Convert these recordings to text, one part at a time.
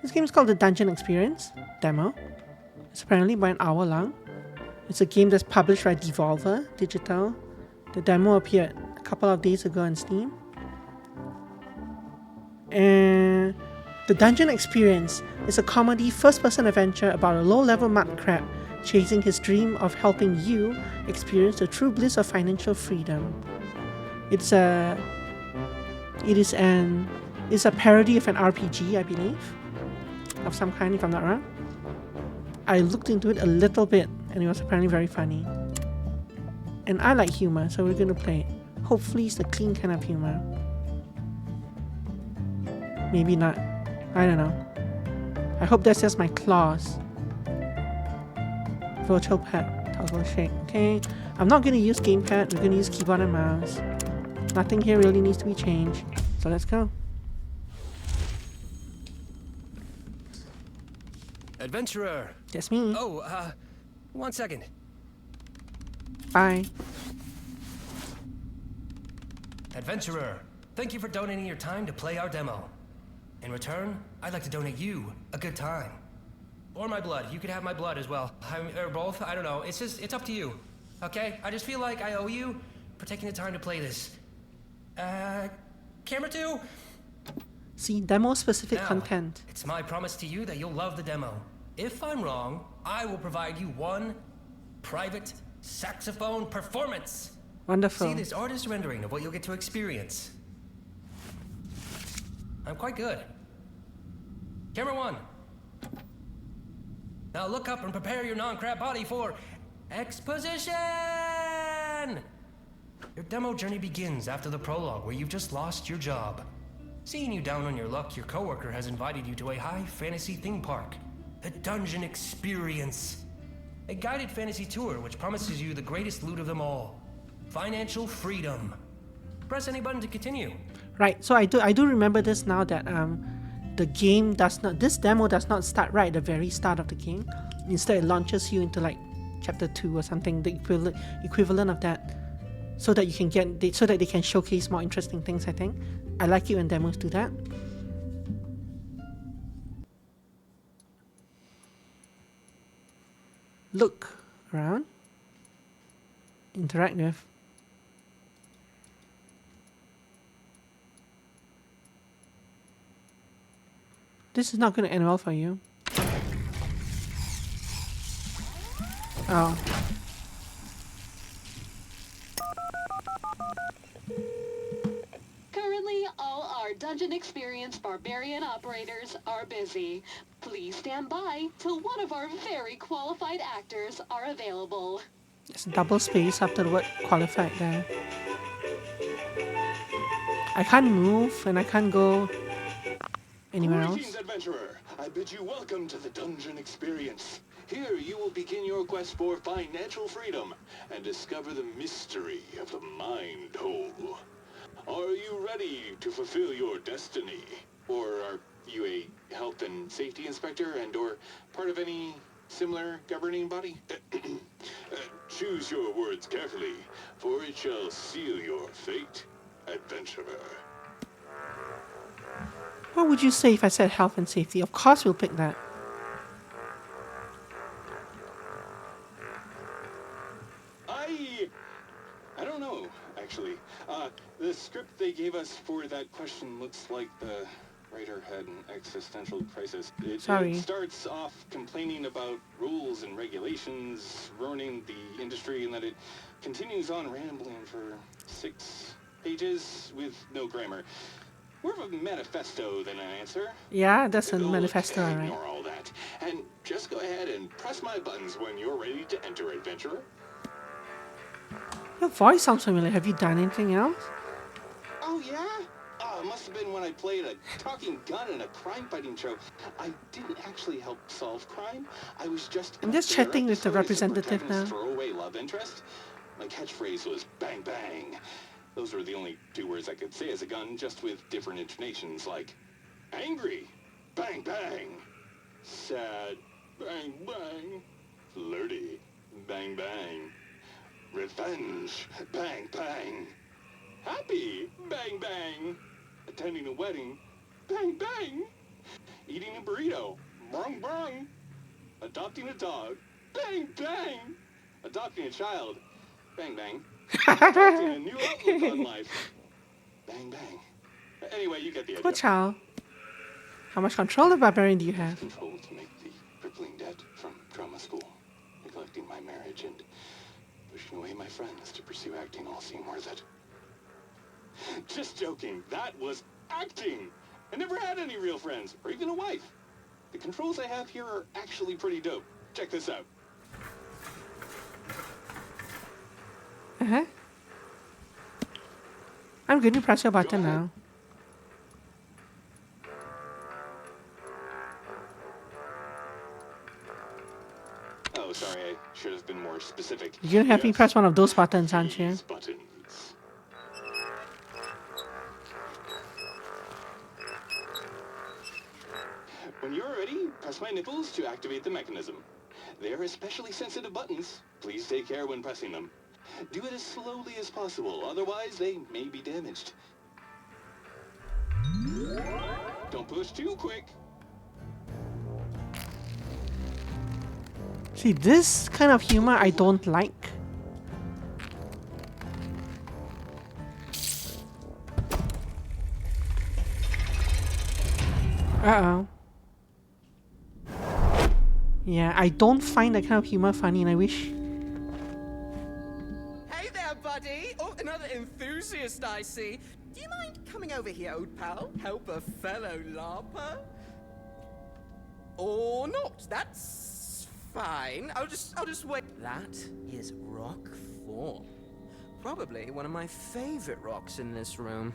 This game is called the Dungeon Experience demo. It's apparently about an hour long. It's a game that's published by Devolver Digital. The demo appeared a couple of days ago on Steam. And the Dungeon Experience is a comedy first-person adventure about a low-level mud crab chasing his dream of helping you experience the true bliss of financial freedom. It's a parody of an RPG, I believe, of some kind, if I'm not wrong. I looked into it a little bit, and it was apparently very funny. And I like humor, so we're gonna play it. Hopefully, it's the clean kind of humor. Maybe not. I don't know. I hope that's just my claws. Virtual pet, toggle shake. Okay, I'm not gonna use gamepad. We're gonna use keyboard and mouse. Nothing here really needs to be changed. So let's go. Adventurer! That's me. Oh, 1 second. Bye. Adventurer, thank you for donating your time to play our demo. In return, I'd like to donate you a good time. Or my blood. You could have my blood as well. Or both. I don't know. It's up to you. Okay? I just feel like I owe you for taking the time to play this. Camera 2? See, demo-specific Now, content. It's my promise to you that you'll love the demo. If I'm wrong, I will provide you one private saxophone performance. Wonderful. See this artist rendering of what you'll get to experience. I'm quite good. Camera 1. Now look up and prepare your non-crab body for exposition! Your demo journey begins after the prologue where you've just lost your job. Seeing you down on your luck, your coworker has invited you to a high fantasy theme park, the Dungeon Experience. A guided fantasy tour which promises you the greatest loot of them all, financial freedom. Press any button to continue. Right, so I do remember this now that this demo does not start right at the very start of the game. Instead, it launches you into like chapter 2 or something, the equivalent of that, so that they can showcase more interesting things. I think I like it when demos do that. Look around, interact with. This is not going to end well for you. Oh. Currently, all our Dungeon Experience Barbarian operators are busy. Please stand by till one of our very qualified actors are available. There's double space after the word qualified there. I can't move and I can't go anywhere else. Greetings, adventurer. I bid you welcome to the Dungeon Experience. Here you will begin your quest for financial freedom and discover the mystery of the mind hole. Are you ready to fulfill your destiny? Or are you a health and safety inspector and/or part of any similar governing body? Choose your words carefully, for it shall seal your fate, adventurer. What would you say if I said health and safety? Of course we'll pick that. I don't know, actually. The script they gave us for that question looks like the writer had an existential crisis. It starts off complaining about rules and regulations ruining the industry, and then it continues on rambling for 6 pages with no grammar. More of a manifesto than an answer. Yeah, that's a manifesto, right? Ignore all that, and just go ahead and press my buttons when you're ready to enter, adventurer. Your voice sounds familiar. Have you done anything else? Oh, yeah? Oh, it must have been when I played a talking gun in a crime-fighting show. I didn't actually help solve crime. I was just... I'm just chatting with the representative now. Throwaway love interest. My catchphrase was bang bang. Those were the only 2 words I could say as a gun, just with different intonations, like angry, bang bang, sad, bang bang, flirty, bang bang, revenge, bang bang, happy, bang bang, attending a wedding, bang bang, eating a burrito, go. Brung brung. Adopting a dog. Bang bang. Adopting a child. Bang bang. Adopting a new outlook on life. Bang bang. Anyway, you get the Poor idea. child. How much control of Barbarian do you have? Control to make the crippling debt from drama school, neglecting my marriage, and pushing away my friends to pursue acting all seem worth it. Just joking. That was acting. I never had any real friends, or even a wife. The controls I have here are actually pretty dope. Check this out. Uh-huh. I'm going to press your button Go ahead. now. Oh, sorry, I should have been more specific. You're gonna have me Yes, press one of those buttons, aren't you? these buttons. When you're ready, press my nipples to activate the mechanism. They're especially sensitive buttons. Please take care when pressing them. Do it as slowly as possible, otherwise they may be damaged. Don't push too quick. See, this kind of humor I don't like. Uh-oh. Yeah, I don't find that kind of humor funny, and I wish... Hey there, buddy! Oh, another enthusiast, I see. Do you mind coming over here, old pal? Help a fellow LARPer? Or not? That's fine. I'll just wait. That is rock 4. Probably one of my favorite rocks in this room.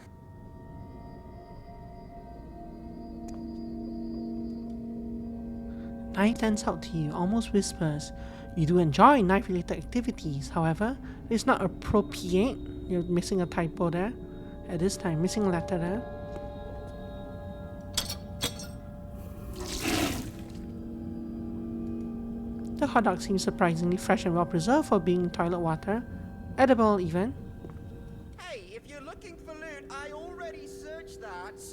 Night lends out to you, almost whispers. You do enjoy knife-related activities, however, it's not appropriate. You're missing a typo there. At this time, missing a letter there. The hot dog seems surprisingly fresh and well preserved for being toilet water. Edible even. Hey, if you're looking for loot, I already searched that.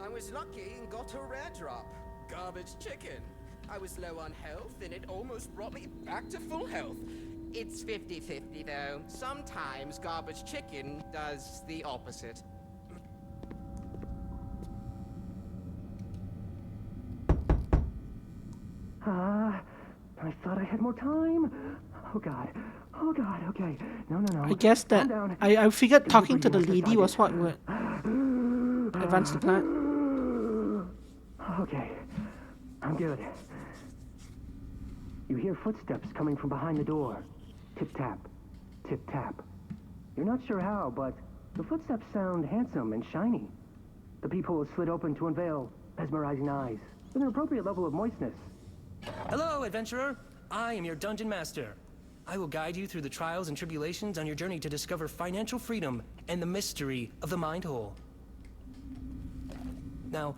I was lucky and got a rare drop. Garbage chicken. I was low on health and it almost brought me back to full health. It's 50-50 though. Sometimes garbage chicken does the opposite. I thought I had more time. Oh god. Oh god, okay. No. I guess that Calm down. I figured talking to the Everybody lady was what would advance the plan. Okay. I'm good. You hear footsteps coming from behind the door. Tip-tap. Tip-tap. You're not sure how, but the footsteps sound handsome and shiny. The peephole is slid open to unveil mesmerizing eyes with an appropriate level of moistness. Hello, adventurer. I am your dungeon master. I will guide you through the trials and tribulations on your journey to discover financial freedom and the mystery of the mind hole. Now,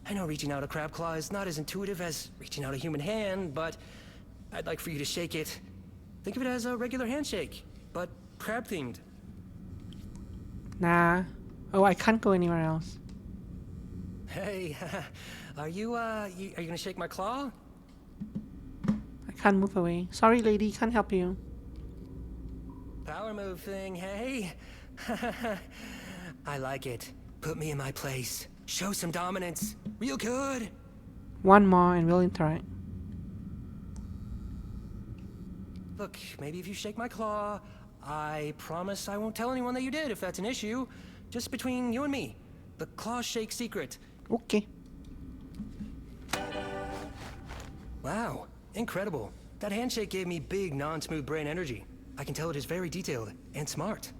I know reaching out a crab claw is not as intuitive as reaching out a human hand, but I'd like for you to shake it. Think of it as a regular handshake, but crab-themed. Nah. Oh, I can't go anywhere else. Hey, are you gonna shake my claw? I can't move away. Sorry, lady, can't help you. Power move thing, hey? I like it. Put me in my place. Show some dominance. Real good. One more and we'll interact. Look, maybe if you shake my claw, I promise I won't tell anyone that you did if that's an issue. Just between you and me. The claw shake secret. Okay. Wow, incredible. That handshake gave me big, non-smooth brain energy. I can tell it is very detailed and smart.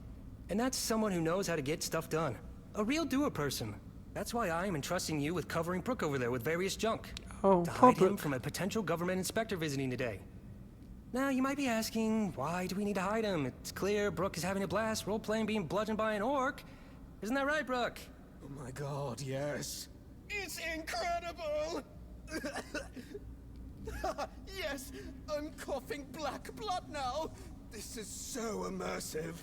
And that's someone who knows how to get stuff done. A real doer person. That's why I am entrusting you with covering Brooke over there with various junk. Oh, To poor hide him Brooke. from a potential government inspector visiting today. Now, you might be asking, why do we need to hide him? It's clear Brooke is having a blast role-playing being bludgeoned by an orc. Isn't that right, Brooke? Oh my god, yes. It's incredible! Yes, I'm coughing black blood now. This is so immersive.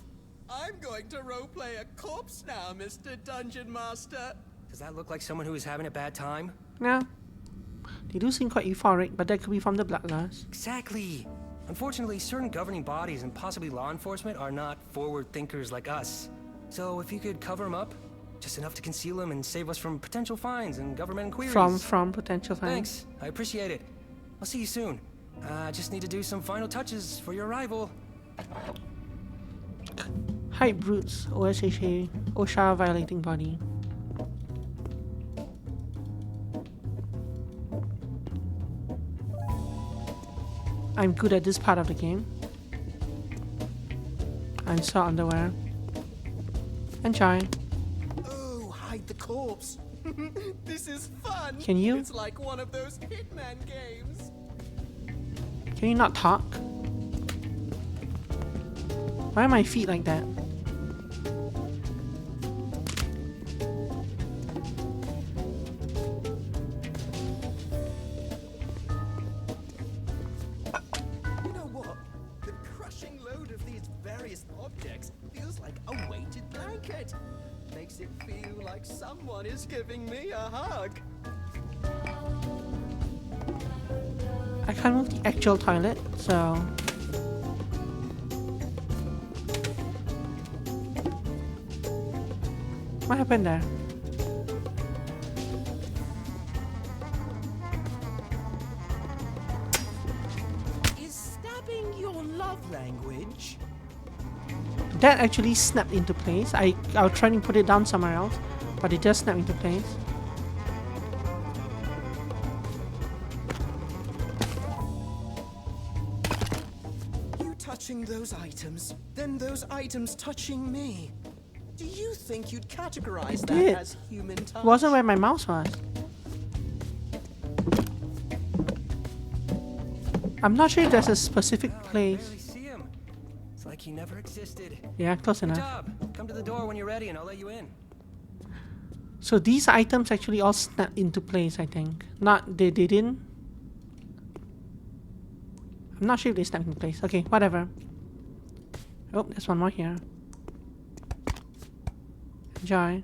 I'm going to roleplay a corpse now, Mr. Dungeon Master. Does that look like someone who is having a bad time? No. They do seem quite euphoric, but that could be from the bloodlust. Exactly. Unfortunately, certain governing bodies and possibly law enforcement are not forward thinkers like us. So if you could cover them up, just enough to conceal them and save us from potential fines and government inquiries. From potential fines. Thanks. I appreciate it. I'll see you soon. I just need to do some final touches for your arrival. Hype brutes. OSHA violating body. I'm good at this part of the game. I'm so underwear. Enjoy. Oh, hide the corpse. This is fun. Can you? It's like one of those Hitman games. Can you not talk? Why are my feet like that? You know what? The crushing load of these various objects feels like a weighted blanket. Makes it feel like someone is giving me a hug. I can't move the actual toilet, so... What happened there? Is stabbing your love language? That actually snapped into place. I was trying to put it down somewhere else, but it just snapped into place. You touching those items, then those items touching me. Do you think you'd categorize that did. as human touch? Wasn't where my mouse was. I'm not sure if there's a specific Oh, I place. barely see him. It's like he never existed. Yeah, close Good enough. job. Come to the door when you're ready and I'll let you in. So these items actually all snapped into place, I think. Not, they didn't. I'm not sure if they snapped into place. Okay, whatever. Oh, there's one more here. Enjoy.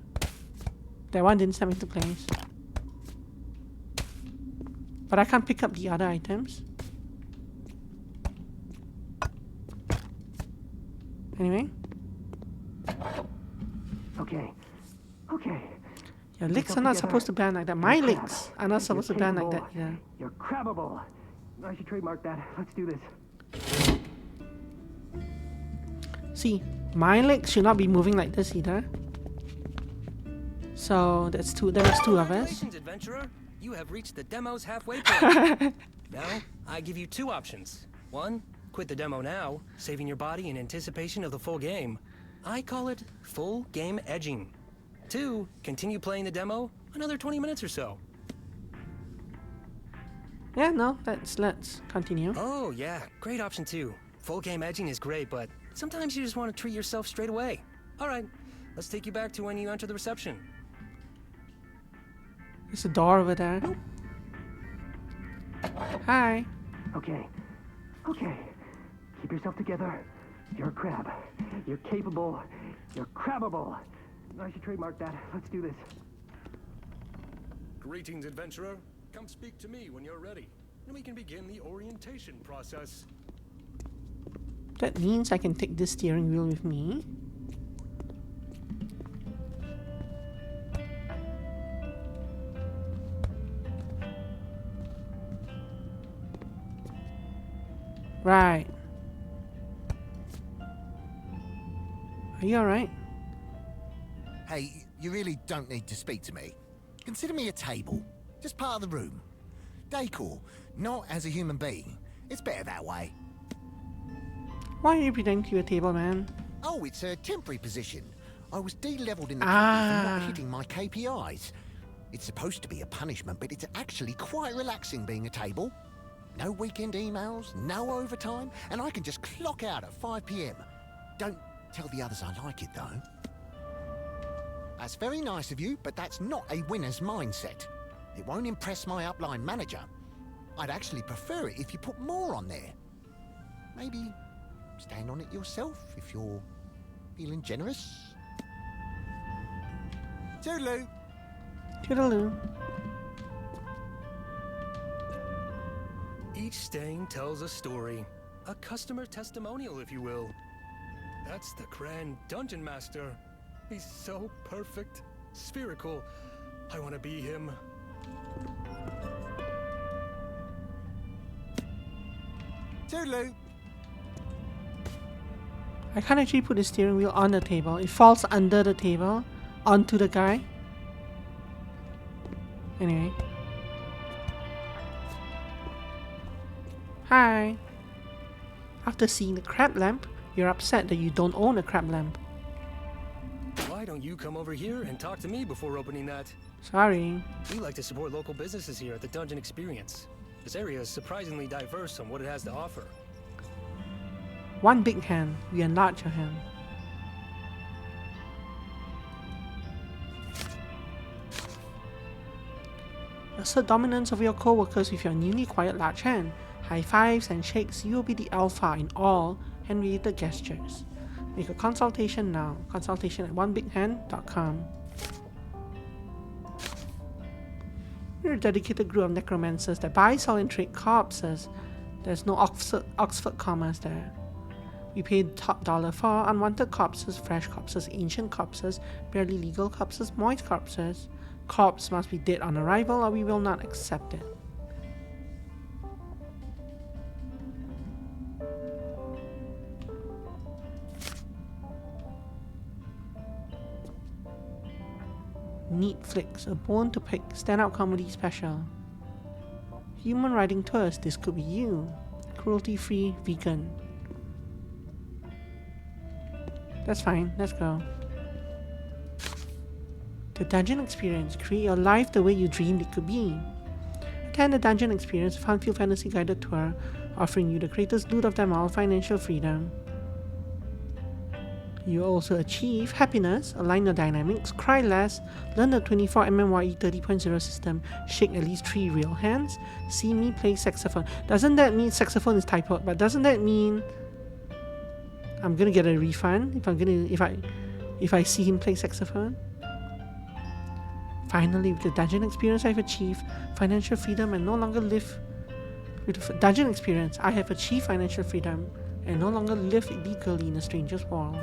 That one didn't snap into place. But I can't pick up the other items. Anyway. Okay. Okay. Your legs are not supposed to bend like that. My legs are not supposed to bend like that. Yeah. You're crabbable. I should trademark that. Let's do this. See, my legs should not be moving like this either. So that's two. There was two of us. Congratulations, adventurer. You have reached the demo's halfway point. Now, I give you two options. One, quit the demo now, saving your body in anticipation of the full game. I call it full game edging. Two, continue playing the demo another 20 minutes or so. Yeah, no, let's continue. Oh, yeah, great option too. Full game edging is great, but sometimes you just want to treat yourself straight away. All right, let's take you back to when you enter the reception. There's a door over there. Hi. Okay. Okay. Keep yourself together. You're a crab. You're capable. You're crabbable. I should trademark that. Let's do this. Greetings, adventurer. Come speak to me when you're ready, and we can begin the orientation process. That means I can take this steering wheel with me. Right. Are you alright? Hey, you really don't need to speak to me. Consider me a table, just part of the room. Decor, not as a human being. It's better that way. Why are you pretending to be a table, man? Oh, it's a temporary position. I was de-leveled in the company for not Ah. hitting my KPIs. It's supposed to be a punishment, but it's actually quite relaxing being a table. No weekend emails, no overtime, and I can just clock out at 5 PM. Don't tell the others I like it, though. That's very nice of you, but that's not a winner's mindset. It won't impress my upline manager. I'd actually prefer it if you put more on there. Maybe stand on it yourself if you're feeling generous. Toodaloo. Toodaloo. Each stain tells a story. A customer testimonial, if you will. That's the Grand Dungeon Master. He's so perfect. Spherical. I want to be him. Toodaloo. I can't actually put the steering wheel on the table. It falls under the table, onto the guy. Anyway. Hi. After seeing the crab lamp, you're upset that you don't own a crab lamp. Why don't you come over here and talk to me before opening that? Sorry. We like to support local businesses here at the Dungeon Experience. This area is surprisingly diverse on what it has to offer. One big hand, we enlarge your hand. Assert dominance over your co-workers with your newly acquired large hand. High fives and shakes, you will be the alpha in all hand-related gestures. Make a consultation now. Consultation at onebighand.com. We're a dedicated group of necromancers that buy, sell, and trade corpses. There's no Oxford commas there. We pay top dollar for unwanted corpses, fresh corpses, ancient corpses, barely legal corpses, moist corpses. Corpse must be dead on arrival or we will not accept it. Neat Flicks, a bone to pick, stand-up comedy special. Human riding tours, this could be you. Cruelty-free vegan. That's fine, let's go. The Dungeon Experience, create your life the way you dreamed it could be. Attend the Dungeon Experience, fun-filled fantasy guided tour, offering you the greatest loot of them all, financial freedom. You also achieve happiness, align your dynamics, cry less, learn the 24 MMYE 30.0 system, shake at least 3 real hands, see me play saxophone. Doesn't that mean saxophone is typoed, but doesn't that mean I'm gonna get a refund if I see him play saxophone? Finally, with the Dungeon Experience I've achieved financial freedom and no longer live with the Dungeon Experience I have achieved financial freedom and no longer live illegally in a stranger's world.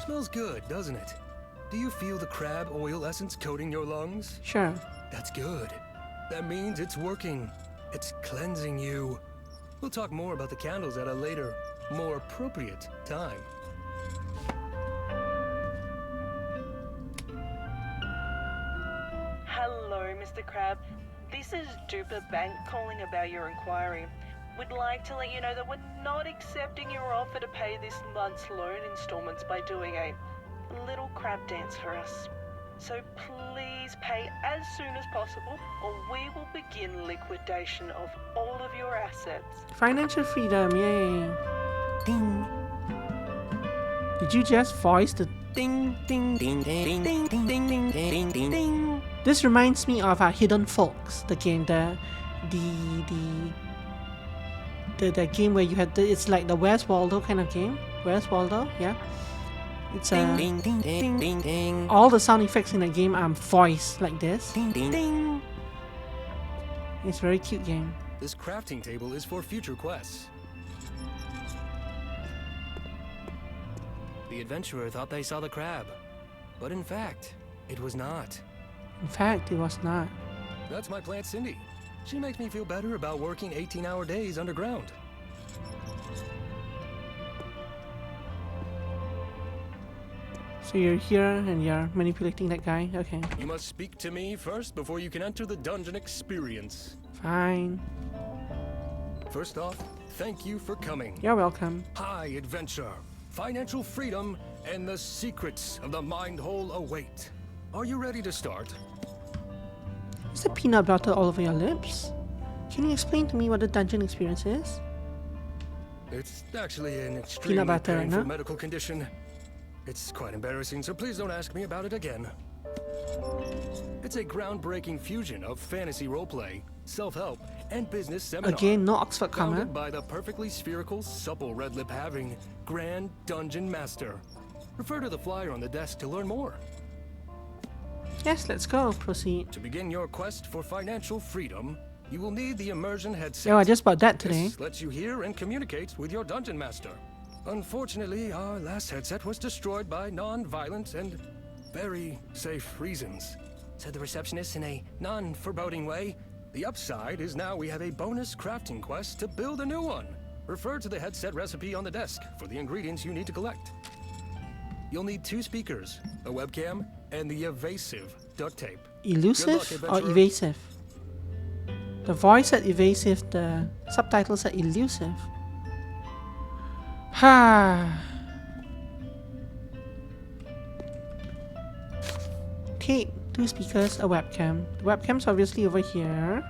Smells good, doesn't it? Do you feel the crab oil essence coating your lungs? Sure. That's good. That means it's working. It's cleansing you. We'll talk more about the candles at a later, more appropriate time. Hello, Mr. Crab. This is Duper Bank calling about your inquiry. We'd like to let you know that we're not accepting your offer to pay this month's loan installments by doing a little crab dance for us. So please pay as soon as possible or we will begin liquidation of all of your assets. Financial freedom, yay! Ding! Did you just voice the ding ding ding ding ding ding ding ding ding ding ding? This reminds me of Hidden Folks, the game, the game where you had it's like the Where's Waldo kind of game. Where's Waldo? Yeah. It's ding, ding, ding, ding, ding. All the sound effects in the game are voiced like this. Ding, ding, ding. It's a very cute game. This crafting table is for future quests. The adventurer thought they saw the crab, but in fact, it was not. In fact, it was not. That's my plant Cindy. She makes me feel better about working 18-hour days underground. So you're here and you're manipulating that guy? Okay. You must speak to me first before you can enter the Dungeon Experience. Fine. First off, thank you for coming. You're welcome. High adventure, financial freedom, and the secrets of the Mind Hole await. Are you ready to start? Is there peanut butter all over your lips? Can you explain to me what the Dungeon Experience is? It's actually an extremely painful medical condition. It's quite embarrassing, so please don't ask me about it again. It's a groundbreaking fusion of fantasy roleplay, self-help, and business seminar. Again, no Oxford comma. Founded by the perfectly spherical, supple red lip having Grand Dungeon Master. Refer to the flyer on the desk to learn more. Yes, let's go. Proceed. To begin your quest for financial freedom, you will need the immersion headset. Yeah, I just bought that today. This lets you hear and communicate with your dungeon master. Unfortunately, our last headset was destroyed by non-violent and very safe reasons, said the receptionist in a non-foreboding way. The upside is now we have a bonus crafting quest to build a new one. Refer to the headset recipe on the desk for the ingredients you need to collect. You'll need 2 speakers, a webcam, and the evasive duct tape. Elusive or adventurer. evasive? The voice said evasive, the subtitles said elusive. Ha. Tape, 2 speakers, a webcam. The webcam's obviously over here.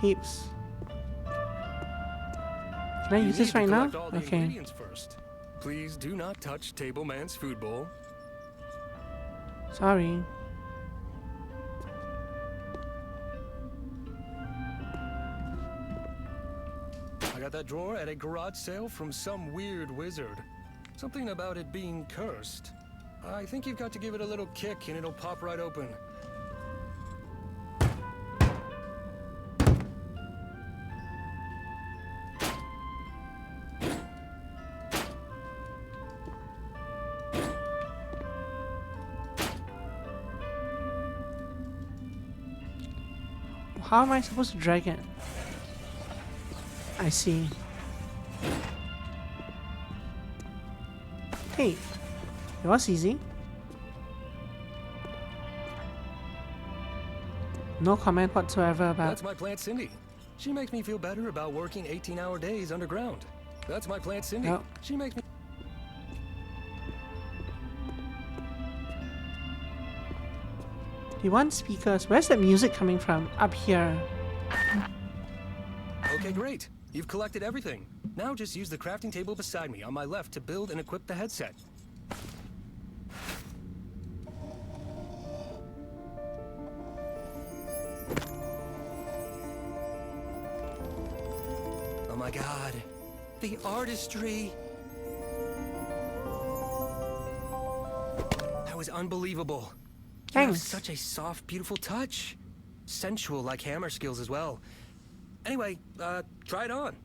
Tapes. Can I You use need this to right now? collect all the Okay. ingredients first. Please do not touch Tableman's food bowl. Sorry. I got that drawer at a garage sale from some weird wizard. Something about it being cursed. I think you've got to give it a little kick and it'll pop right open. How am I supposed to drag it? I see. Hey, it was easy. No comment whatsoever about. That's my plant Cindy. She makes me feel better about working 18-hour days underground. That's my plant Cindy. Yep. She makes me... You want speakers? Where's that music coming from? Up here. Okay, great. You've collected everything. Now just use the crafting table beside me on my left to build and equip the headset. Oh my god. The artistry. That was unbelievable. You have Thanks. such a soft, beautiful touch. Sensual like hammer skills as well. Anyway, try it on.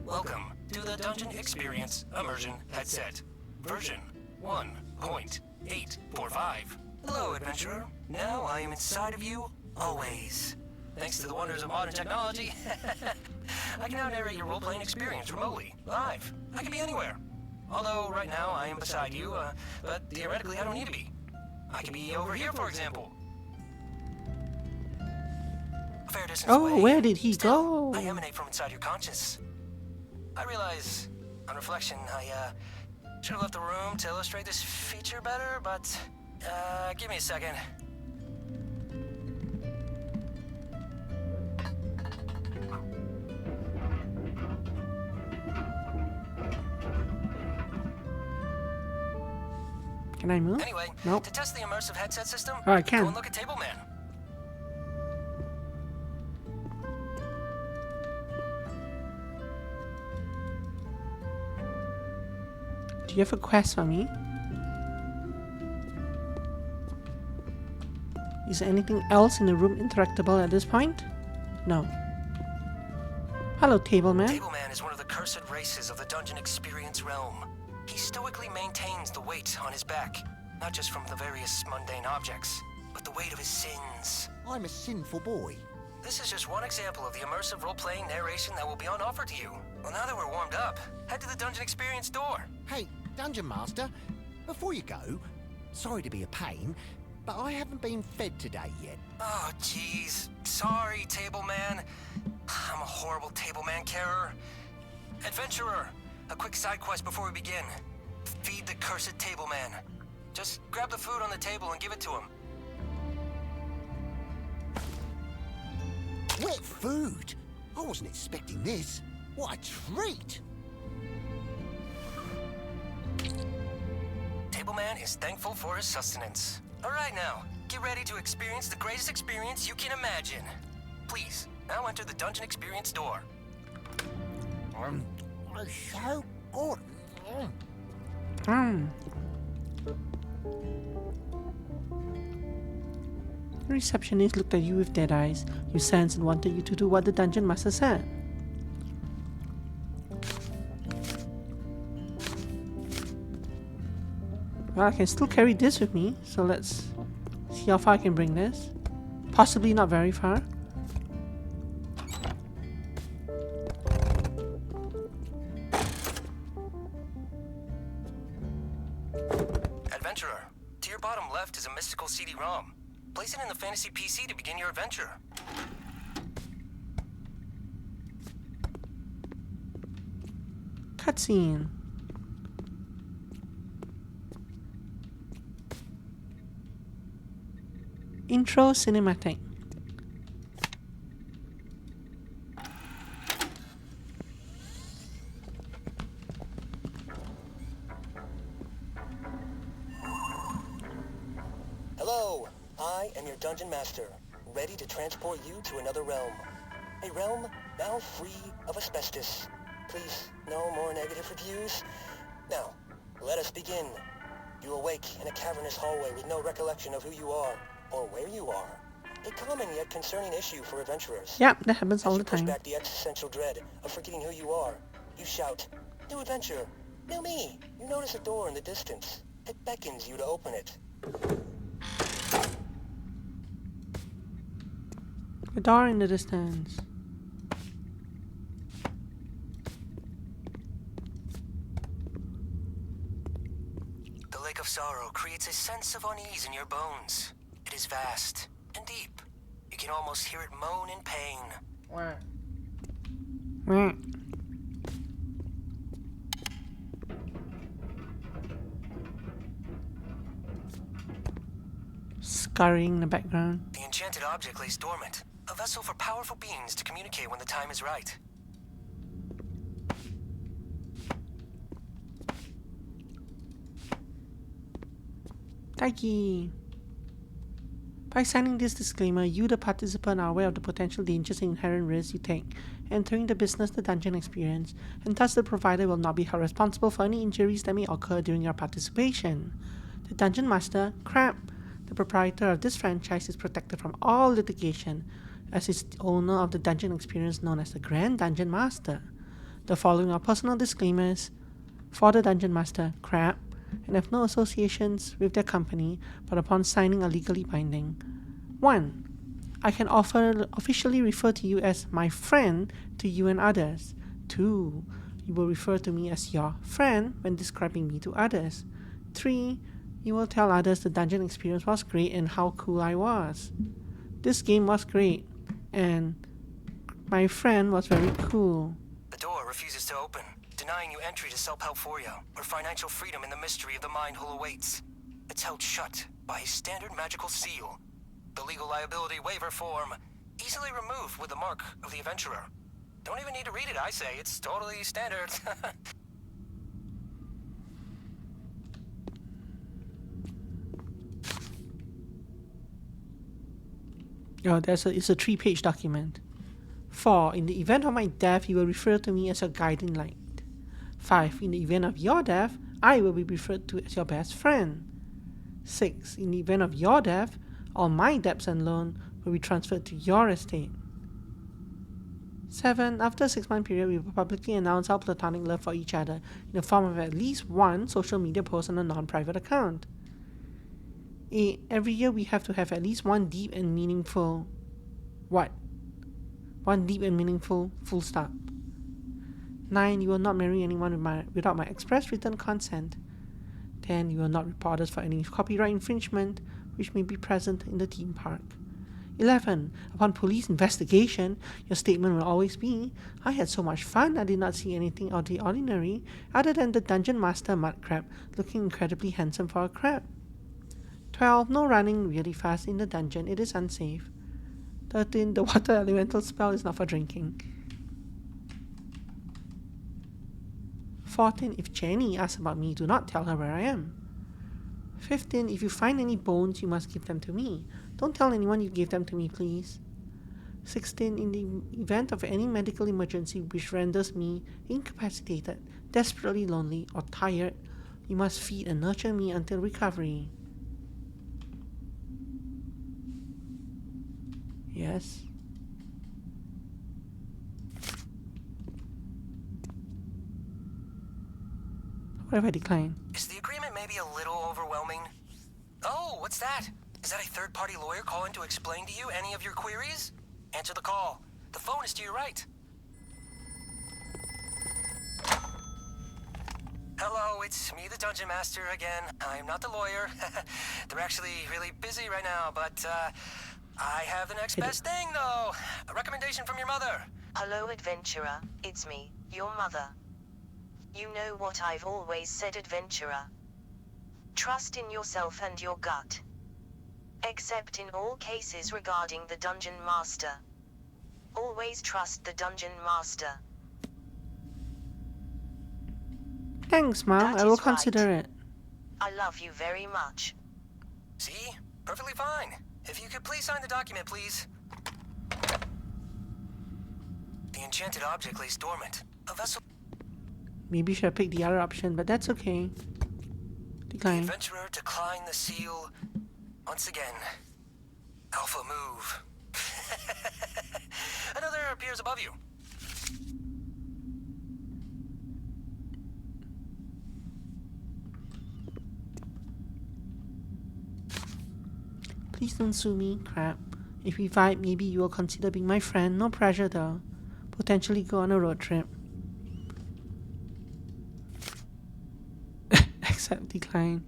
Welcome to the Dungeon Experience Immersion Headset, version 1.845. Hello, adventurer. Now I am inside of you, always. Thanks to the wonders of modern technology, I can now narrate your role-playing experience remotely, live. I can be anywhere. Although, right now, I am beside you, but theoretically, I don't need to be. I can be over here, for example. A fair distance Oh, away. where did he Still, go? I emanate from inside your conscience. I realize, on reflection, I should have left the room to illustrate this feature better, but give me a second. Can I move? Anyway, Nope. to test the immersive headset system, Oh, I can. go and look at Tableman. Do you have a quest for me? Is there anything else in the room interactable at this point? No. Hello, Tableman. Tableman is one of the cursed races of the Dungeon Experience realm. He stoically maintains the weight on his back, not just from the various mundane objects, but the weight of his sins. I'm a sinful boy. This is just one example of the immersive role-playing narration that will be on offer to you. Well, now that we're warmed up, head to the Dungeon Experience door. Hey, Dungeon Master, before you go, sorry to be a pain, but I haven't been fed today yet. Oh, jeez. Sorry, Tableman. I'm a horrible Tableman carer. Adventurer, a quick side quest before we begin. Feed the cursed Tableman. Just grab the food on the table and give it to him. Wet food? I wasn't expecting this. What a treat! Tableman is thankful for his sustenance. All right now, get ready to experience the greatest experience you can imagine. Please, now enter the Dungeon Experience door. It's so good. Hmm. The receptionist looked at you with dead eyes. You sensed and wanted you to do what the dungeon master said. Well, I can still carry this with me, so let's see how far I can bring this. Possibly not very far. Adventurer, to your bottom left is a mystical CD-ROM. Place it in the fantasy PC to begin your adventure. Cutscene. Intro cinematic. Hello, I am your dungeon master, ready to transport you to another realm. A realm now free of asbestos. Please, no more negative reviews. Now, let us begin. You awake in a cavernous hallway with no recollection of who you are, or where you are. A common yet concerning issue for adventurers. Yeah, that happens all As the you push time. back the existential dread of forgetting who you are, you shout, "New adventure! New me!" You notice a door in the distance. It beckons you to open it. A door in the distance. The Lake of Sorrow creates a sense of unease in your bones. It is vast and deep. You can almost hear it moan in pain. Meh. Scurrying in the background. The enchanted object lays dormant, a vessel for powerful beings to communicate when the time is right. Taiki. By signing this disclaimer, you, the participant, are aware of the potential dangers and inherent risks you take entering the business the dungeon experience, and thus the provider will not be held responsible for any injuries that may occur during your participation. The Dungeon Master, Crab, the proprietor of this franchise, is protected from all litigation as is the owner of the dungeon experience known as the Grand Dungeon Master. The following are personal disclaimers for the Dungeon Master, Crab, and have no associations with their company, but upon signing are legally binding. 1. I can officially refer to you as my friend to you and others. 2. You will refer to me as your friend when describing me to others. 3. You will tell others the dungeon experience was great and how cool I was. This game was great, and my friend was very cool. The door refuses to open, denying you entry to Self-Helphoria, where financial freedom in the mystery of the mind hole awaits. It's held shut by a standard magical seal. The legal liability waiver form, easily removed with the mark of the adventurer. Don't even need to read it, I say. It's totally standard. Oh, it's a 3-page document. 4. In the event of my death, you will refer to me as your guiding light. 5. In the event of your death, I will be referred to as your best friend. 6. In the event of your death, all my debts and loan will be transferred to your estate. 7. After a 6-month period, we will publicly announce our platonic love for each other in the form of at least one social media post on a non-private account. 8. Every year we have to have at least one deep and meaningful... What? One deep and meaningful full stop. 9. You will not marry anyone without my express written consent. 10. You will not report us for any copyright infringement which may be present in the theme park. 11. Upon police investigation, your statement will always be, I had so much fun, I did not see anything out of the ordinary other than the Dungeon Master Mud Crab looking incredibly handsome for a crab. 12. No running really fast in the dungeon, it is unsafe. 13. The water elemental spell is not for drinking. 14. If Jenny asks about me, do not tell her where I am. 15. If you find any bones, you must give them to me. Don't tell anyone you gave them to me, please. 16. In the event of any medical emergency which renders me incapacitated, desperately lonely, or tired, You must feed and nurture me until recovery. Yes. What if I decline? Is the agreement maybe a little overwhelming? Oh, what's that? Is that a third-party lawyer calling to explain to you any of your queries? Answer the call. The phone is to your right. Hello, it's me, the Dungeon Master, again. I'm not the lawyer. They're actually really busy right now, but, I have the next best thing, though. A recommendation from your mother. Hello, adventurer. It's me, your mother. You know what I've always said, adventurer. Trust in yourself and your gut. Except in all cases regarding the Dungeon Master. Always trust the Dungeon Master. Thanks, Mom. That I will is right. consider it. I love you very much. See? Perfectly fine. If you could please sign the document, please. The enchanted object lays dormant. A vessel... Maybe should have picked the other option, but that's okay. The Decline. adventurer declined the seal. Once again. Alpha move. Another appears above you. Please don't sue me, crap. If we fight, maybe you will consider being my friend. No pressure though. Potentially go on a road trip. Accept decline.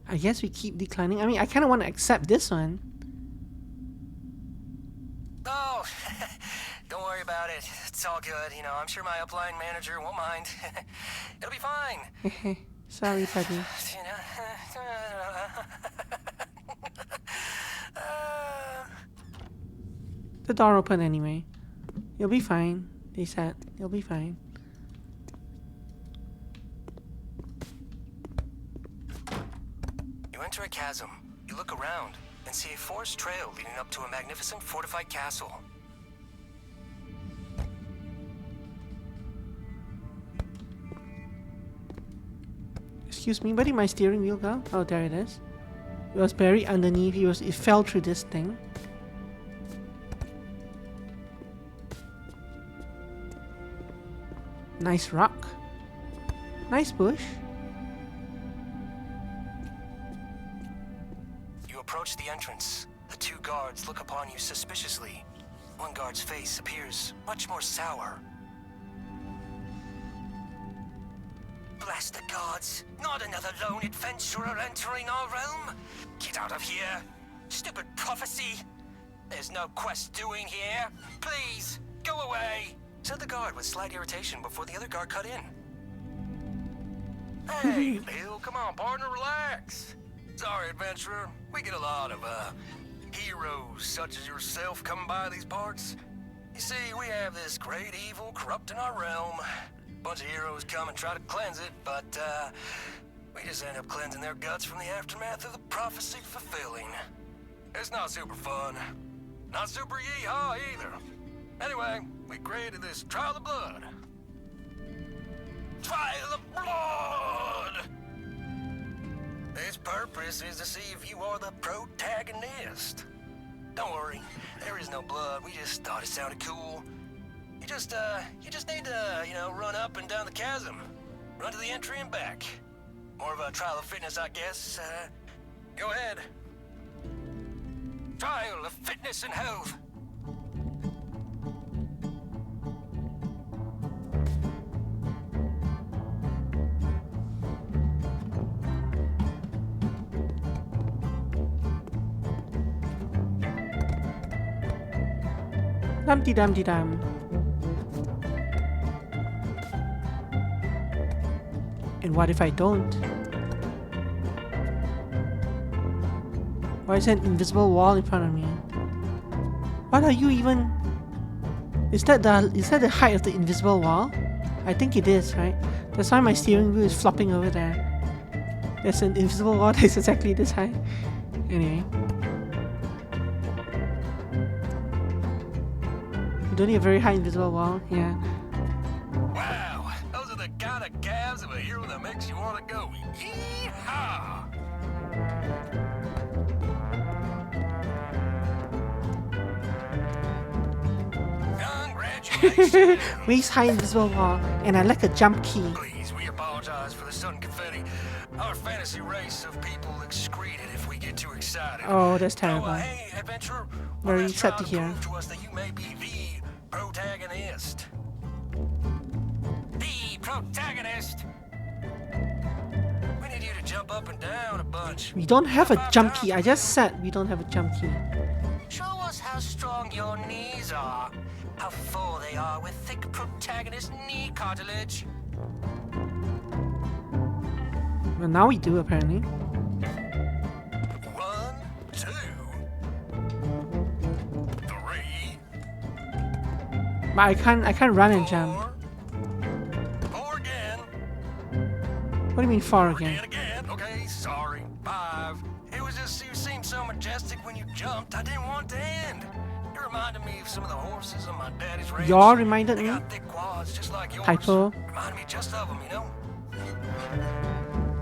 I guess we keep declining. I mean, I kind of want to accept this one. Oh, don't worry about it. It's all good. You know, I'm sure my upline manager won't mind. It'll be fine. Sorry, buddy. You know. The door open anyway. You'll be fine, they said. You'll be fine. You enter a chasm. You look around and see a forest trail leading up to a magnificent fortified castle. Excuse me, where did my steering wheel go? Oh, there it is. It was buried underneath. It fell through this thing. Nice rock. Nice bush. You approach the entrance. The two guards look upon you suspiciously. One guard's face appears much more sour. Bless the gods! Not another lone adventurer entering our realm! Get out of here! Stupid prophecy! There's no quest doing here! Please, go away! Said the guard with slight irritation before the other guard cut in. Hey, Bill, come on, partner, relax. Sorry, adventurer. We get a lot of, heroes such as yourself coming by these parts. You see, we have this great evil corrupting our realm. Bunch of heroes come and try to cleanse it, but, we just end up cleansing their guts from the aftermath of the prophecy fulfilling. It's not super fun. Not super yee-haw either. Anyway, we created this Trial of Blood. Trial of Blood! Its purpose is to see if you are the protagonist. Don't worry, there is no blood. We just thought it sounded cool. You just need to, you know, run up and down the chasm. Run to the entry and back. More of a trial of fitness, I guess. Go ahead. Trial of fitness and health. Dum-de-dum-de-dum. And what if I don't? Why is there an invisible wall in front of me? What are you even... Is that the height of the invisible wall? I think it is, right? That's why my steering wheel is flopping over there. There's an invisible wall that's exactly this high. Anyway. You don't need a very high invisible wall, yeah. Wow, those are the that makes you want to go. Yee-haw! Congratulations! Reese high invisible wall, and I like a jump key. Please, we apologize for the sudden confetti. Our fantasy race of people excrete it if we get too excited. Oh, that's terrible. Hey, adventurer. Very let's sad try to hear. prove to us that you may be the protagonist. The protagonist. We need you to jump up and down a bunch. We don't have a jump key. I just said we don't have a jump key. Show us how strong your knees are. How full they are with thick protagonist knee cartilage. Well, now we do apparently. 1, 2, 3. But I can't run and jump. 4 again. What do you mean 4 again? And again. Okay, sorry. 5. It was just you seemed so majestic when you jumped. I didn't want to end. It reminded me of some of the horses on my daddy's ranch. Y'all reminded They me? got thick quads just like yours. Typo. Reminded me just of them, you know.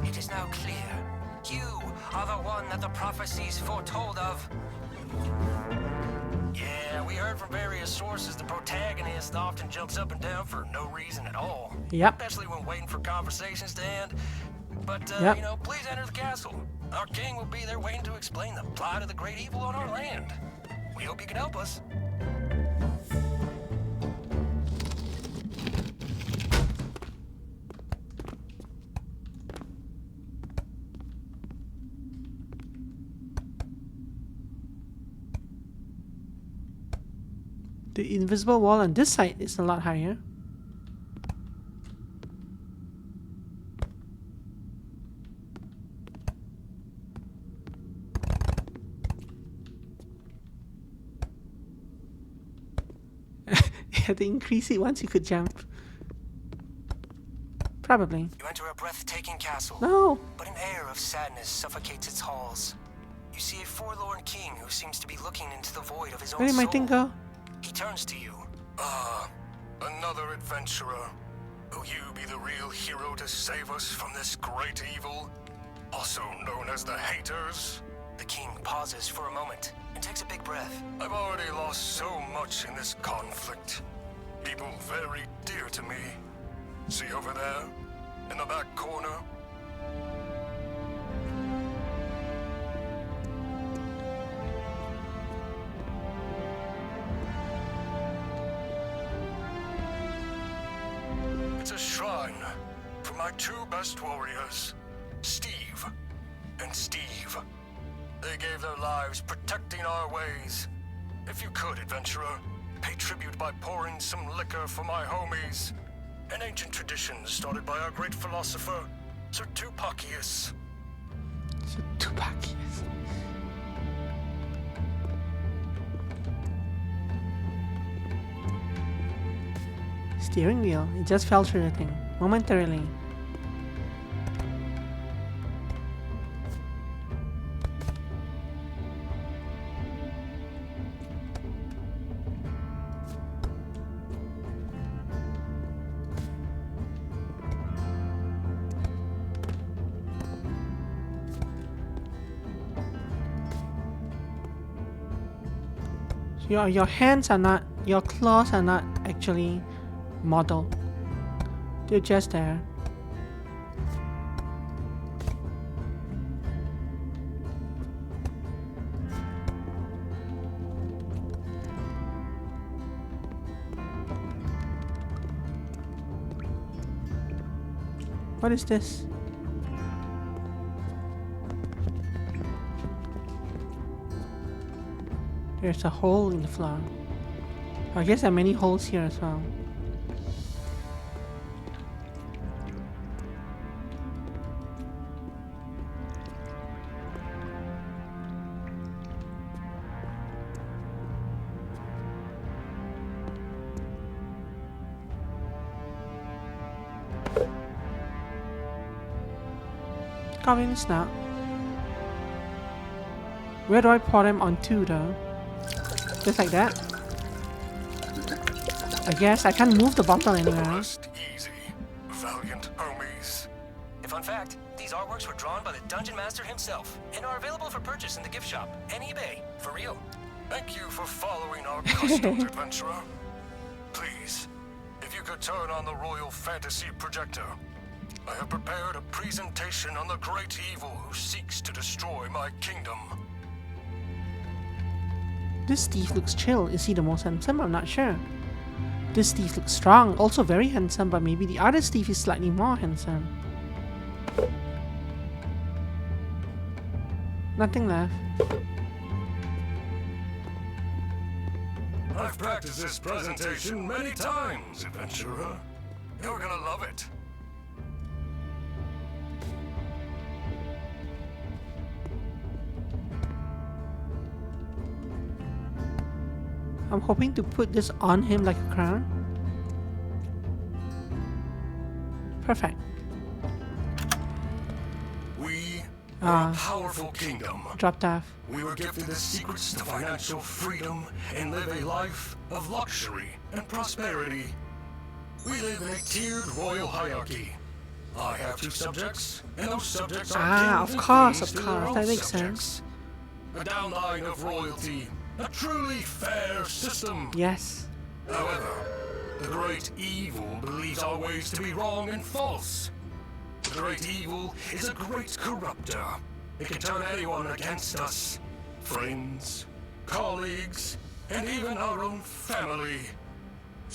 It is now clear. You are the one that the prophecies foretold of. Yeah, we heard from various sources the protagonist often jumps up and down for no reason at all. Yep. Especially when waiting for conversations to end. But, Yep. you know, please enter the castle. Our king will be there waiting to explain the plight of the great evil on our land. We hope you can help us. The invisible wall on this side is a lot higher. You had to increase it once you could jump. Probably. You enter a breathtaking castle. No! But an air of sadness suffocates its halls. You see a forlorn king who seems to be looking into the void of his own Where did my soul. thing go? He turns to you. Ah, another adventurer. Will you be the real hero to save us from this great evil? Also known as the Haters? The king pauses for a moment and takes a big breath. I've already lost so much in this conflict. People very dear to me. See over there? In the back corner? It's a shrine for my two best warriors, Steve and Steve. They gave their lives protecting our ways. If you could, adventurer, pay tribute by pouring some liquor for my homies. An ancient tradition started by our great philosopher, Sir Tupacius. Sir Tupacius. Steering wheel. It just fell through the thing. Momentarily. Your hands are not, your claws are not actually modeled. They're just there. What is this? There's a hole in the floor. I guess there are many holes here as well. Goblin Snout. Where do I pour them onto though? Just like that? I guess I can't move the bottle anywhere. Rest easy, valiant homies. And fun fact, these artworks were drawn by the Dungeon Master himself and are available for purchase in the gift shop and eBay. For real. Thank you for following our customs, adventurer. Please, if you could turn on the Royal Fantasy Projector. I have prepared a presentation on the great evil who seeks to destroy my kingdom. This Steve looks chill. Is he the most handsome? I'm not sure. This Steve looks strong, also very handsome, but maybe the other Steve is slightly more handsome. Nothing left. I've practiced this presentation many times, adventurer. You're gonna love it. I'm hoping to put this on him like a crown. Perfect. We are a powerful kingdom. Dropped off. We were gifted the secrets to financial freedom and live a life of luxury and prosperity. We live in a tiered royal hierarchy. I have 2 subjects, and those subjects are kings and queens to their own that makes subjects. sense. A downline of royalty, a truly fair system. Yes. However, the great evil believes our ways to be wrong and false. The great evil is a great corrupter. It can turn anyone against us. Friends, colleagues, and even our own family.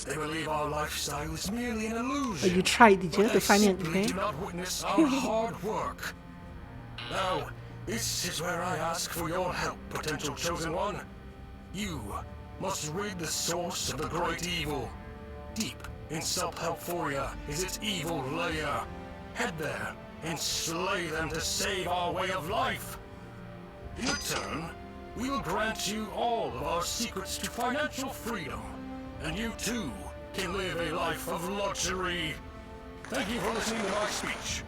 They believe our lifestyle is merely an illusion. Oh, you tried, did you? but To they find it, simply okay? do not witness our hard work. Now, this is where I ask for your help, potential chosen one. You must rid the source of the great evil. Deep in Subhelphoria is its evil lair. Head there and slay them to save our way of life. In return, we will grant you all of our secrets to financial freedom, and you too can live a life of luxury. Thank you for listening to my speech.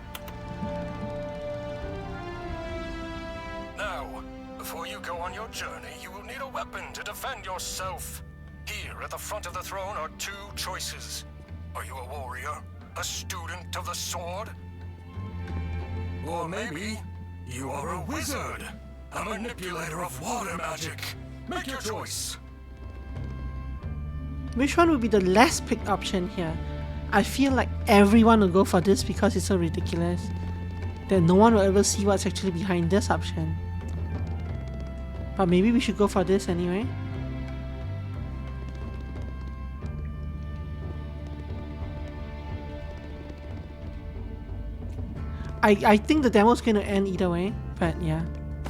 Now, before you go on your journey, you will need a weapon to defend yourself. Here at the front of the throne are 2 choices. Are you a warrior? A student of the sword? Or maybe you are a wizard, a manipulator of water magic. Make your choice. Which one would be the less picked option here? I feel like everyone will go for this because it's so ridiculous that no one will ever see what's actually behind this option. But maybe we should go for this anyway. I think the demo's gonna end either way, but yeah.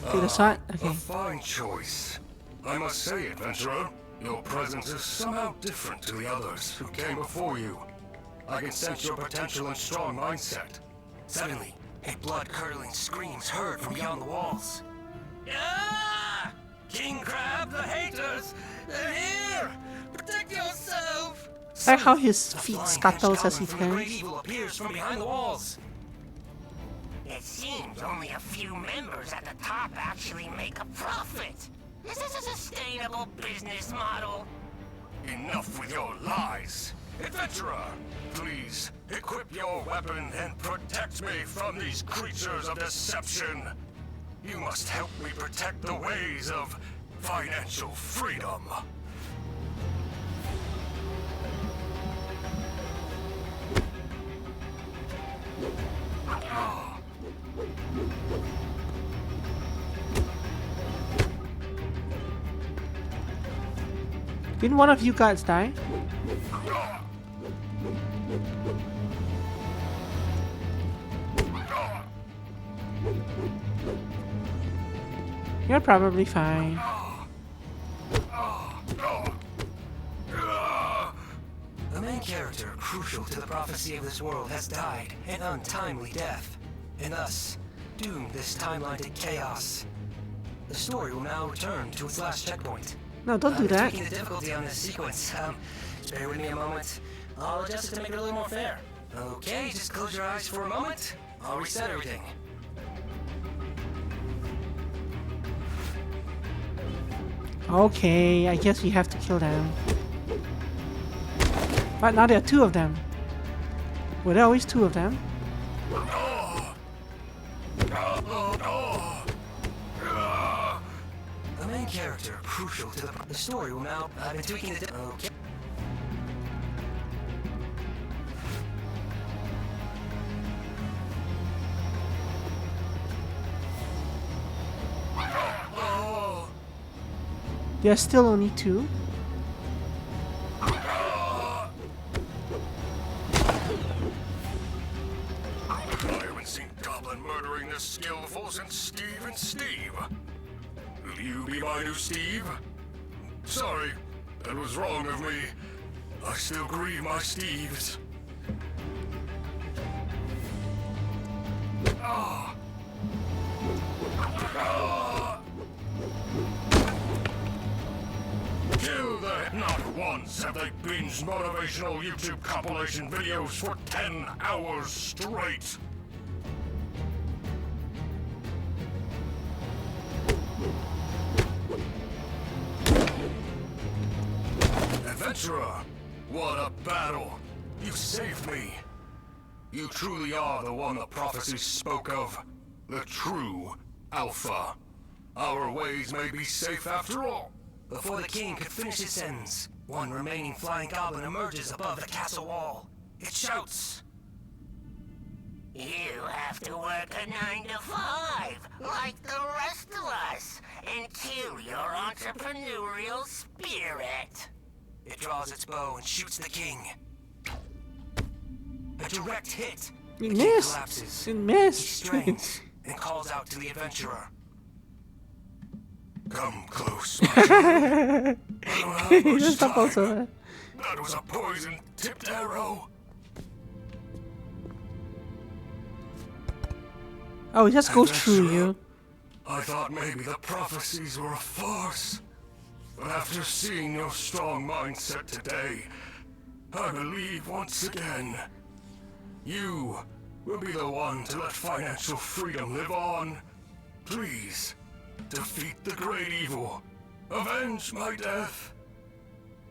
Okay, the sword? Okay. A fine choice. I must say, adventurer, your presence is somehow different to the others who came before you. I can sense your potential and strong mindset. Suddenly, a blood-curdling scream's heard from beyond the walls. Ah! King Crab, the haters! They're here! Protect yourself! I like how his feet flying scuttles hench as he goblin from the great turns. evil appears from behind the walls. It seems only a few members at the top actually make a profit. Is this a sustainable business model? Enough with your lies. Adventurer, please equip your weapon and protect me from these creatures of deception. You must help me protect the ways of financial freedom. Didn't one of you guys die? You're probably fine. The main character, crucial to the prophecy of this world, has died an untimely death, and thus doomed this timeline to chaos. The story will now return to its last checkpoint. No, don't do that. Tweaking the difficulty on this sequence. Just bear with me a moment. I'll adjust it to make it a little more fair. Okay, just close your eyes for a moment. I'll reset everything. Okay, I guess we have to kill them. But now there are 2 of them. Were there always 2 of them? factor crucial to the story will now. I've been tweaking the. Okay. There are still only 2. I haven't seen Goblin murdering this skillful since Steve and Steve. Will you be my new Steve? Sorry, that was wrong of me. I still grieve my Steves. Ah. Ah. Kill them! Not once have they binged motivational YouTube compilation videos for 10 hours straight. Adventurer, what a battle! You saved me. You truly are the one the prophecy spoke of. The true Alpha. Our ways may be safe after all. Before the king could finish his sentence, one remaining flying goblin emerges above the castle wall. It shouts, You have to work a 9 to 5, like the rest of us, and kill your entrepreneurial spirit. It draws its bow and shoots the king. A direct hit. It The king missed. collapses. It He missed. strains and calls out to the adventurer. Come close, my friend. I don't have much Just up time. also. That was a poison-tipped arrow. Oh, it just goes through you. I thought maybe the prophecies were a farce. But after seeing your strong mindset today, I believe once again, you will be the one to let financial freedom live on. Please, defeat the great evil. Avenge my death.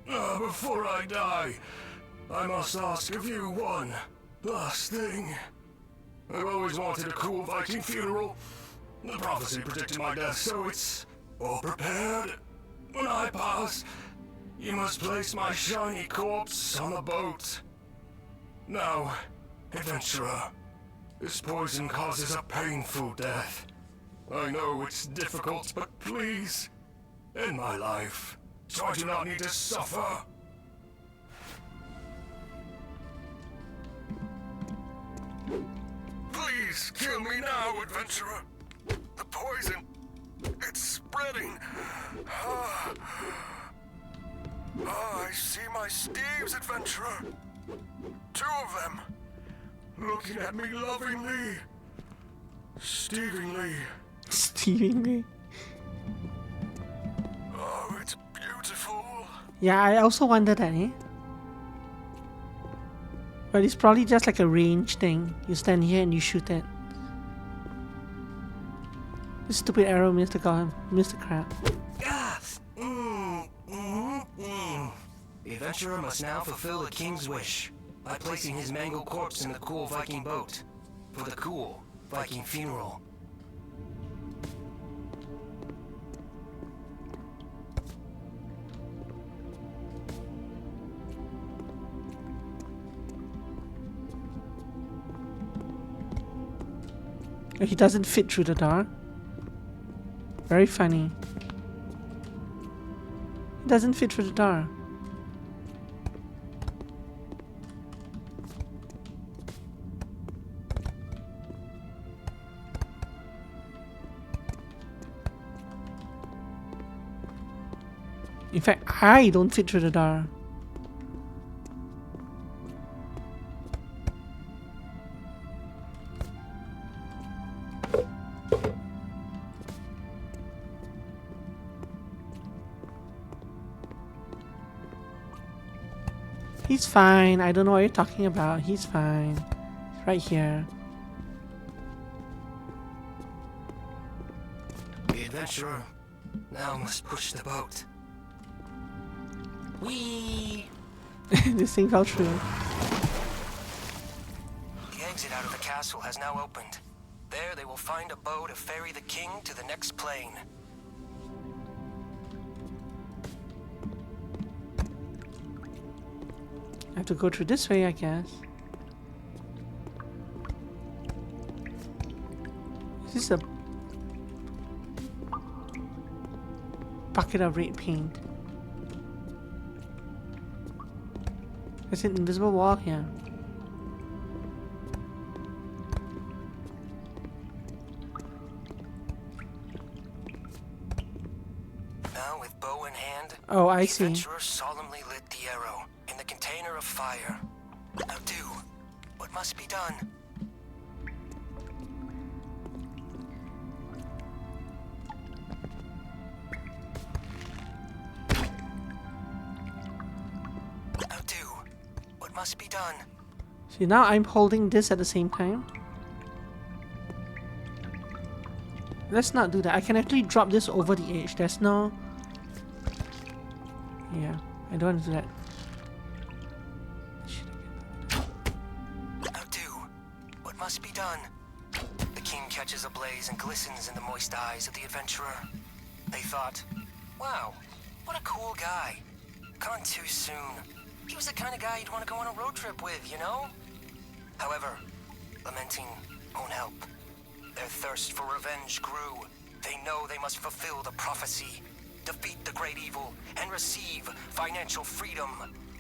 Before I die, I must ask of you one last thing. I've always wanted a cool Viking funeral. The prophecy predicted my death, so it's all prepared. When I pass, you must place my shiny corpse on a boat. Now, adventurer, this poison causes a painful death. I know it's difficult, but please, end my life, so I do not need to suffer. Please kill me now, adventurer. The poison, it's spreading. I see my Steves, adventurer. 2 of them, looking at me lovingly, Stevingly. Stevingly. Oh, it's beautiful. Yeah, I also wonder that, eh? But it's probably just like a range thing. You stand here and you shoot it. This stupid arrow missed the crab. The adventurer must now fulfill the king's wish by placing his mangled corpse in the cool Viking boat for the cool Viking funeral. He doesn't fit through the door. Very funny. He doesn't fit through the door. In fact, I don't fit through the door. He's fine. I don't know what you're talking about. He's fine. He's right here. The adventurer now must push the boat. Whee! This thing fell through. The exit out of the castle has now opened. There they will find a bow to ferry the king to the next plane. have to go through this way, I guess. Is this a bucket of red paint? There's an invisible wall here. Now, with bow in hand, Oh, I the see. adventurer solemnly lit the arrow in the container of fire. Now do what must be done. Now do what must be done. See, now I'm holding this at the same time. Let's not do that. I can actually drop this over the edge. There's no... Yeah, I don't want to do that. Now do what must be done. The king catches a blaze and glistens in the moist eyes of the adventurer. They thought, wow, what a cool guy. Gone too soon. He was the kind of guy you'd want to go on a road trip with, you know? However, lamenting won't help. Their thirst for revenge grew. They know they must fulfill the prophecy, defeat the great evil, and receive financial freedom.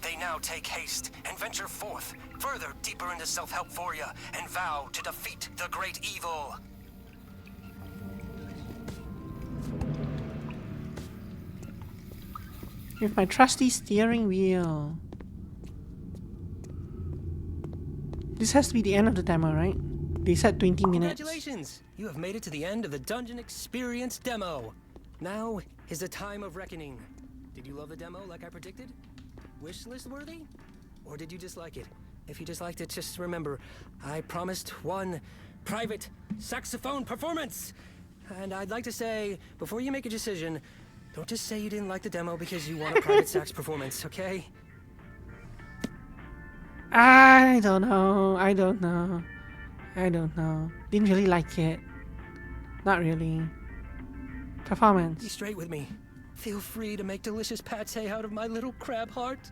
They now take haste and venture forth, further deeper into Self-Helphoria, and vow to defeat the great evil. With my trusty steering wheel. This has to be the end of the demo, right? They said 20 minutes. Congratulations! You have made it to the end of the Dungeon Experience demo. Now is the time of reckoning. Did you love the demo like I predicted? Wishlist worthy? Or did you dislike it? If you disliked it, just remember, I promised one private saxophone performance! And I'd like to say, before you make a decision, don't just say you didn't like the demo because you want a private sax performance, okay? I don't know. I don't know. I don't know. Didn't really like it. Not really. Be Performance. straight with me. Feel free to make delicious pate out of my little crab heart.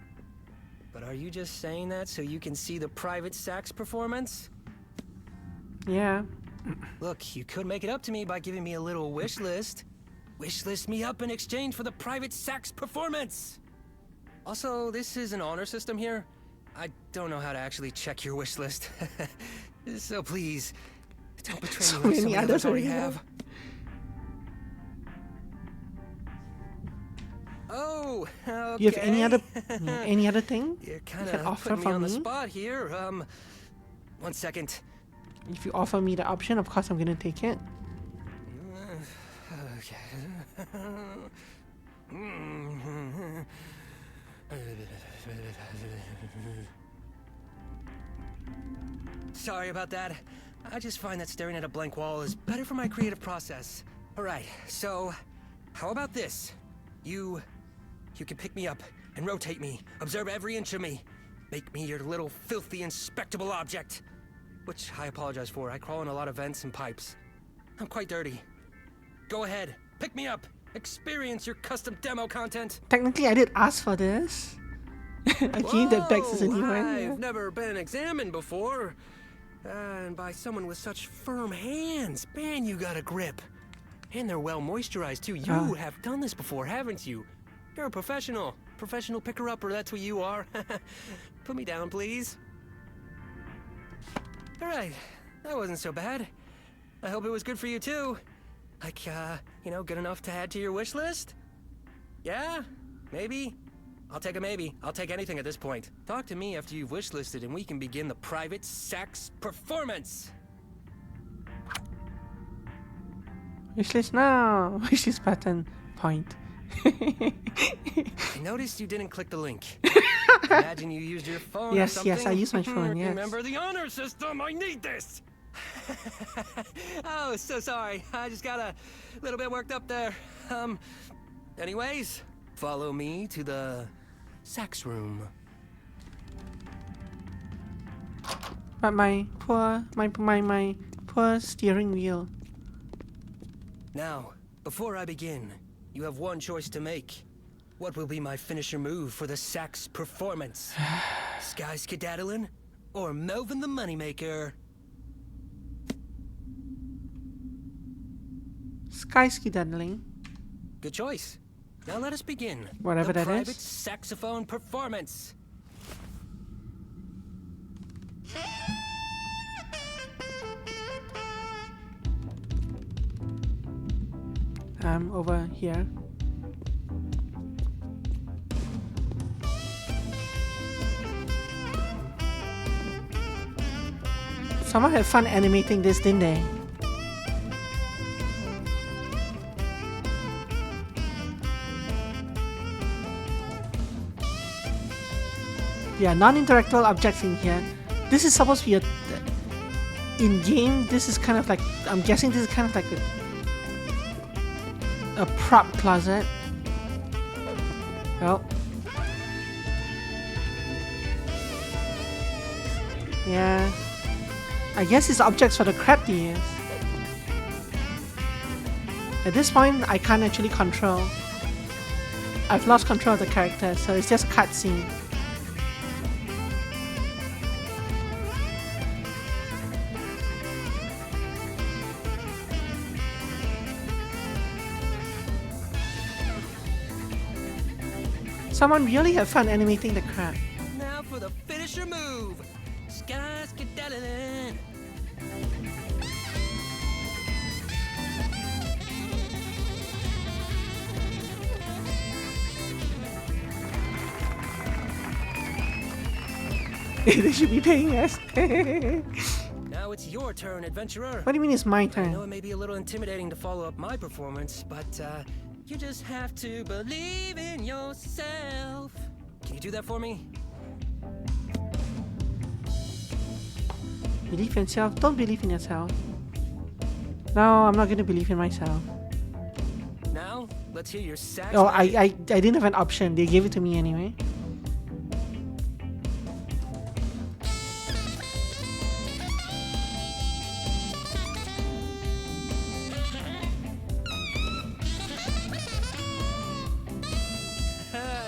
But are you just saying that so you can see the private sax performance? Yeah. Look, you could make it up to me by giving me a little wish list. Wish list me up in exchange for the private sax performance! Also, this is an honor system here. I don't know how to actually check your wish list. So please, don't betray So me like many some others others already already have. Oh, okay. You have any other any other thing You're you kind can of offer putting me for on the me? spot here. 1 second. If you offer me the option, of course I'm gonna take it. Sorry about that. I just find that staring at a blank wall is better for my creative process. Alright, so how about this? You can pick me up and rotate me, observe every inch of me. Make me your little filthy inspectable object. Which I apologize for, I crawl in a lot of vents and pipes. I'm quite dirty. Go ahead, pick me up, experience your custom demo content. Technically, I did ask for this. A game that begs as a new one. I've never been examined before. And by someone with such firm hands. Man, you got a grip. And they're well moisturized too. You have done this before, haven't you? You're a professional. Professional picker-upper, that's what you are. Put me down, please. Alright, that wasn't so bad. I hope it was good for you too. Like, you know, good enough to add to your wish list? Yeah? Maybe? I'll take a maybe. I'll take anything at this point. Talk to me after you've wish listed and we can begin the private sax performance. Wishlist now. Wishlist button. Point. I noticed you didn't click the link. Imagine you used your phone or Yes, something. yes, I used my phone, yes. Remember the honor system, I need this! Oh, so sorry. I just got a little bit worked up there. Anyways, follow me to the sax room. But my poor steering wheel. Now, before I begin, you have one choice to make. What will be my finisher move for the Sax performance? Sky Skedaddlin' or Melvin the Moneymaker? Sky Skedaddling. Good choice. Now let us begin. Whatever the that is. private saxophone performance. Over here. Someone had fun animating this, didn't they? Yeah, non-interactable objects in here. This is supposed to be a... in-game, this is kind of like... I'm guessing this is kind of like a prop closet. Well. Yeah. I guess it's objects for the crab to use. At this point, I can't actually control. I've lost control of the character, so it's just cutscene. Someone really had fun animating the crab. Now for the finisher move. Sky Skedaddlin'. They should be paying us. Now it's your turn, adventurer. What do you mean it's my I turn? know it may be a little intimidating to follow up my performance, but you just have to believe in yourself. Can you do that for me? Believe in yourself. Don't believe in yourself. No, I'm not going to believe in myself. Now, let's hear your sax. Oh, I didn't have an option. They gave it to me anyway.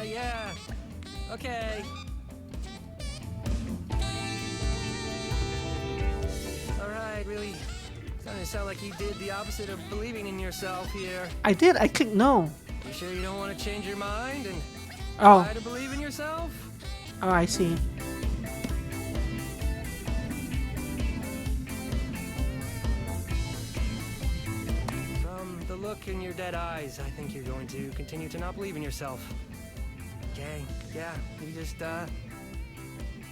Yeah. Okay. Alright, really starting to sound like you did the opposite of believing in yourself here. I did. I clicked no. You sure you don't want to change your mind and Oh. try to believe in yourself? Oh, I see. From the look in your dead eyes, I think you're going to continue to not believe in yourself. Okay, yeah, you just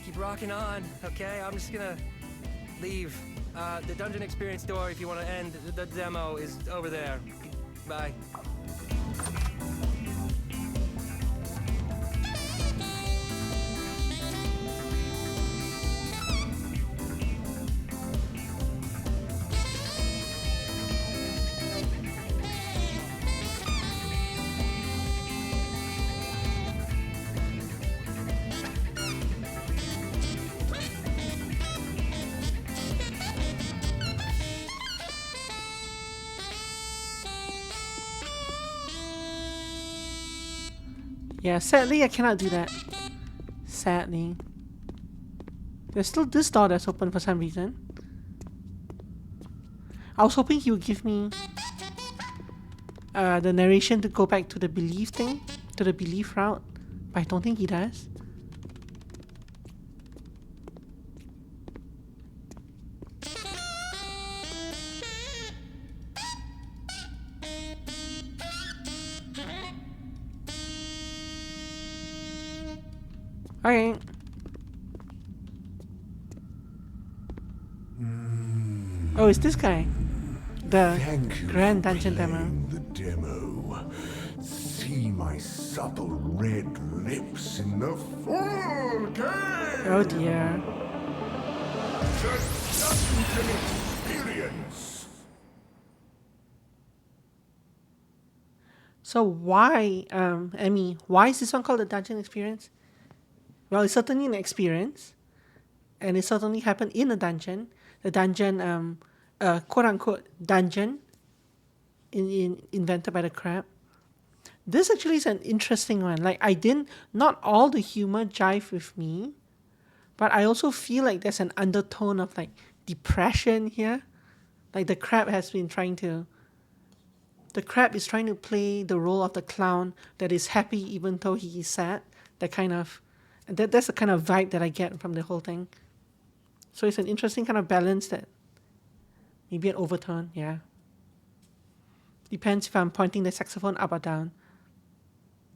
keep rocking on, okay? I'm just gonna leave. The dungeon experience door, if you want to end the demo, is over there. Bye. Yeah, sadly I cannot do that. Sadly. There's still this door that's open for some reason. I was hoping he would give me the narration to go back to the belief thing, to the belief route, but I don't think he does. Okay. Oh, it's this guy. The Grand Dungeon demo. The demo. See my subtle red lips in the full game. Oh dear. The Dungeon Experience. So why, Emmy, why is this one called the Dungeon Experience? Well, it's certainly an experience, and it certainly happened in a dungeon. The dungeon, quote-unquote dungeon, invented by the crab. this actually is an interesting one. Like not all the humor jive with me, but I also feel like there's an undertone of like depression here. Like the crab is trying to play the role of the clown that is happy even though he is sad. That's the kind of vibe that I get from the whole thing. So it's an interesting kind of balance that maybe an overtone, yeah. Depends if I'm pointing the saxophone up or down.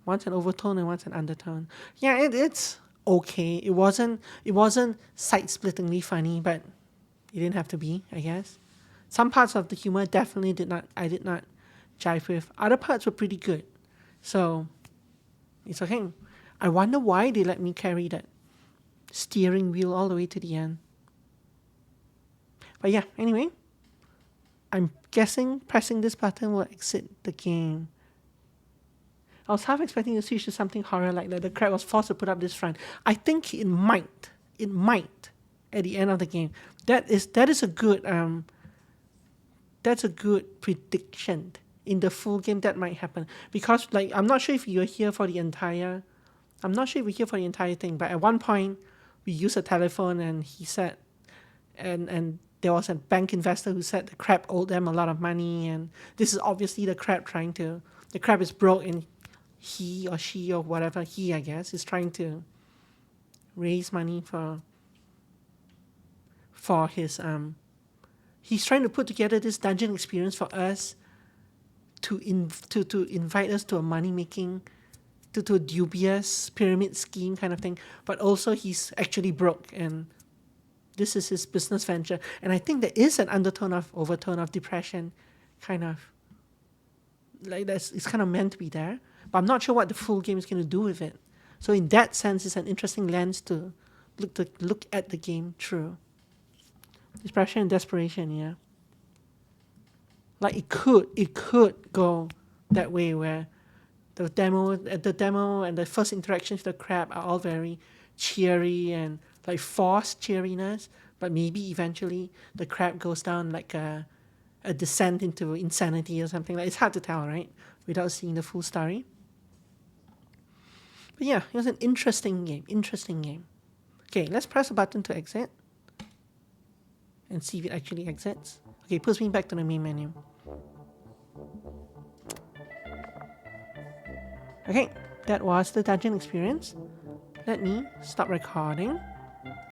One's an overtone and one's an undertone. Yeah, it's okay. It wasn't side-splittingly funny, but it didn't have to be, I guess. Some parts of the humor definitely I did not jive with. Other parts were pretty good. So it's okay. I wonder why they let me carry that steering wheel all the way to the end. But yeah, anyway, I'm guessing pressing this button will exit the game. I was half expecting to switch to something horror like that. The crab was forced to put up this front. I think it might at the end of the game. That is a good prediction. In the full game that might happen, because like I'm not sure if you're here for the entire thing, but at one point we used a telephone and he said and there was a bank investor who said the crab owed them a lot of money, and this is obviously the crab is broke and he or she or whatever, I guess, is trying to raise money for his he's trying to put together this dungeon experience for us to invite us to a money-making, to a dubious pyramid scheme kind of thing, but also he's actually broke and this is his business venture. And I think there is an overtone of depression, kind of. Like it's kind of meant to be there, but I'm not sure what the full game is going to do with it. So in that sense, it's an interesting lens to look at the game through. Depression and desperation, yeah. Like it could go that way where the demo and the first interactions with the crab are all very cheery and like forced cheeriness, but maybe eventually the crab goes down like a descent into insanity or something. Like it's hard to tell, right? Without seeing the full story. But yeah, it was an interesting game. Okay, let's press a button to exit and see if it actually exits. Okay, puts me back to the main menu. Okay, that was the dungeon experience. Let me stop recording.